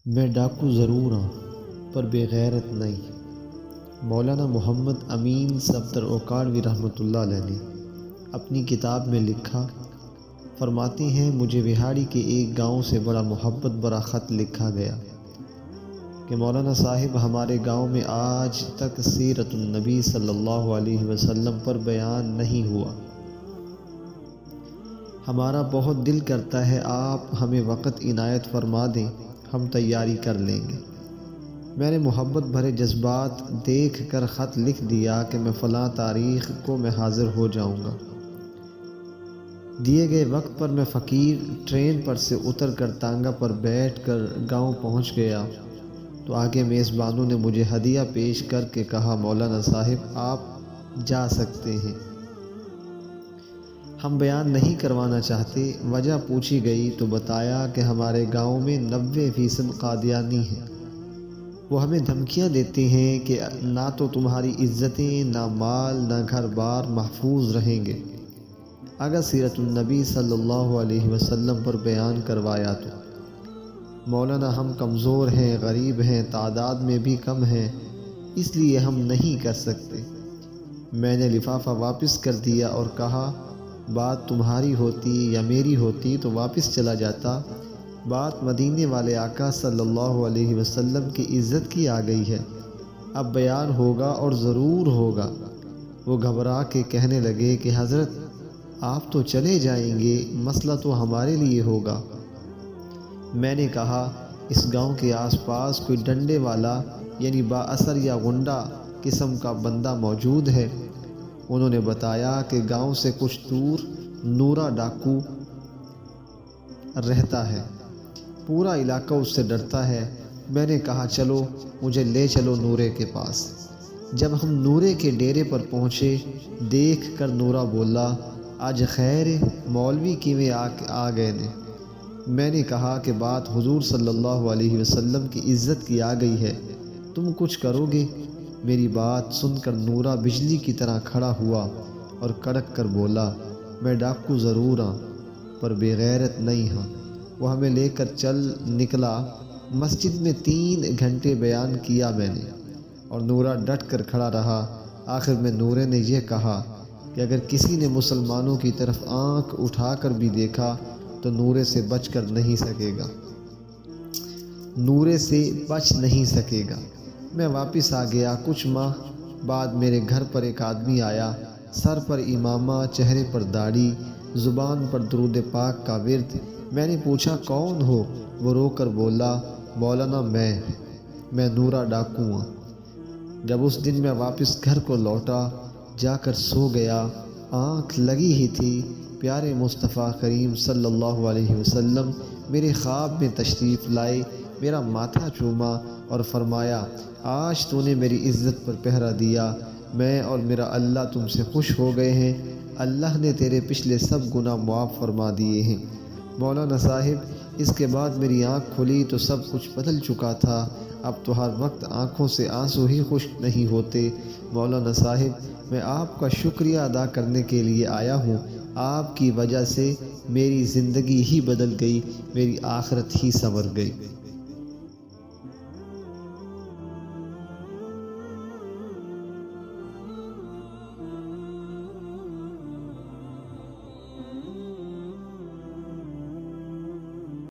میں ڈاکو ضرور ہوں پر بے غیرت نہیں۔ مولانا محمد امین صفدر اوکاڑوی رحمۃ اللہ علیہ نے اپنی کتاب میں لکھا، فرماتے ہیں مجھے وہاڑی کے ایک گاؤں سے بڑا محبت بھرا خط لکھا گیا کہ مولانا صاحب ہمارے گاؤں میں آج تک سیرت النبی صلی اللہ علیہ وسلم پر بیان نہیں ہوا۔ ہمارا بہت دل کرتا ہے آپ ہمیں وقت عنایت فرما دیں، ہم تیاری کر لیں گے۔ میں نے محبت بھرے جذبات دیکھ کر خط لکھ دیا کہ میں فلاں تاریخ کو میں حاضر ہو جاؤں گا۔ دیے گئے وقت پر میں فقیر ٹرین پر سے اتر کر تانگا پر بیٹھ کر گاؤں پہنچ گیا تو آگے میزبانوں نے مجھے ہدیہ پیش کر کے کہا، مولانا صاحب آپ جا سکتے ہیں۔ ہم بیان نہیں کروانا چاہتے۔ وجہ پوچھی گئی تو بتایا کہ ہمارے گاؤں میں 90% قادیانی ہیں۔ وہ ہمیں دھمکیاں دیتے ہیں کہ نہ تو تمہاری عزتیں، نہ مال، نہ گھر بار محفوظ رہیں گے اگر سیرت النبی صلی اللہ علیہ وسلم پر بیان کروایا تو۔ مولانا ہم کمزور ہیں، غریب ہیں، تعداد میں بھی کم ہیں، اس لیے ہم نہیں کر سکتے۔ میں نے لفافہ واپس کر دیا اور کہا، بات تمہاری ہوتی یا میری ہوتی تو واپس چلا جاتا، بات مدینے والے آقا صلی اللہ علیہ وسلم کی عزت کی آ گئی ہے، اب بیان ہوگا اور ضرور ہوگا۔ وہ گھبرا کے کہنے لگے کہ حضرت آپ تو چلے جائیں گے، مسئلہ تو ہمارے لیے ہوگا۔ میں نے کہا، اس گاؤں کے آس پاس کوئی ڈنڈے والا یعنی با اثر یا غنڈہ قسم کا بندہ موجود ہے؟ انہوں نے بتایا کہ گاؤں سے کچھ دور نورا ڈاکو رہتا ہے، پورا علاقہ اس سے ڈرتا ہے۔ میں نے کہا چلو مجھے لے چلو نورے کے پاس۔ جب ہم نورے کے ڈیرے پر پہنچے، دیکھ کر نورا بولا، آج خیر مولوی کیویں آ گئے نے؟ میں نے کہا کہ بات حضور صلی اللہ علیہ وسلم کی عزت کی آ گئی ہے، تم کچھ کرو گے؟ میری بات سن کر نورا بجلی کی طرح کھڑا ہوا اور کڑک کر بولا، میں ڈاکو ضرور ہوں پر بے غیرت نہیں ہوں۔ وہ ہمیں لے کر چل نکلا۔ مسجد میں 3 گھنٹے بیان کیا میں نے اور نورا ڈٹ کر کھڑا رہا۔ آخر میں نورے نے یہ کہا کہ اگر کسی نے مسلمانوں کی طرف آنکھ اٹھا کر بھی دیکھا تو نورے سے بچ کر نہیں سکے گا، نورے سے بچ نہیں سکے گا۔ میں واپس آ گیا۔ کچھ ماہ بعد میرے گھر پر ایک آدمی آیا، سر پر امامہ، چہرے پر داڑھی، زبان پر درود پاک کا ورد۔ میں نے پوچھا کون ہو؟ وہ رو کر بولا، مولانا میں نورا ڈاکو ہوں۔ جب اس دن میں واپس گھر کو لوٹا، جا کر سو گیا، آنکھ لگی ہی تھی، پیارے مصطفیٰ کریم صلی اللہ علیہ وسلم میرے خواب میں تشریف لائے، میرا ماتھا چوما اور فرمایا، آج تو نے میری عزت پر پہرا دیا، میں اور میرا اللہ تم سے خوش ہو گئے ہیں، اللہ نے تیرے پچھلے سب گناہ معاف فرما دیے ہیں۔ مولانا صاحب اس کے بعد میری آنکھ کھلی تو سب کچھ بدل چکا تھا، اب تو ہر وقت آنکھوں سے آنسو ہی خشک نہیں ہوتے۔ مولانا صاحب میں آپ کا شکریہ ادا کرنے کے لیے آیا ہوں، آپ کی وجہ سے میری زندگی ہی بدل گئی، میری آخرت ہی سنور گئی۔